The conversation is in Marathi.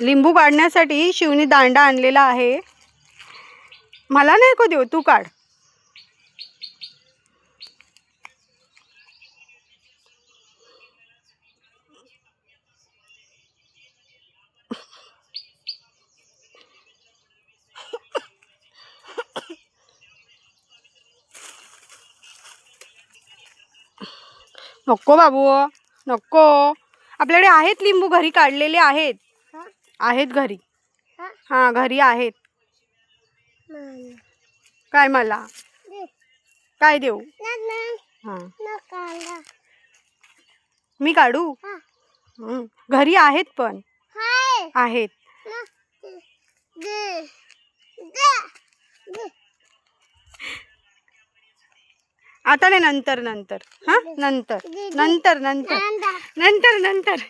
लिंबू काढण्यासाठी शिवनी दांडा आणलेला आहे. मला नाही को देऊ, तू काढ. नको बाबू, नको. आपल्याकडे आहेत लिंबू, घरी काढलेले आहेत. आहेत घरी. हां, घरी आहेत. काय मला काय देऊ? हां, मी काढू. घरी आहेत पण आहेत. आता नाही, नंतर नंतर. हां, नंतर नंतर नंतर नंतर नंतर.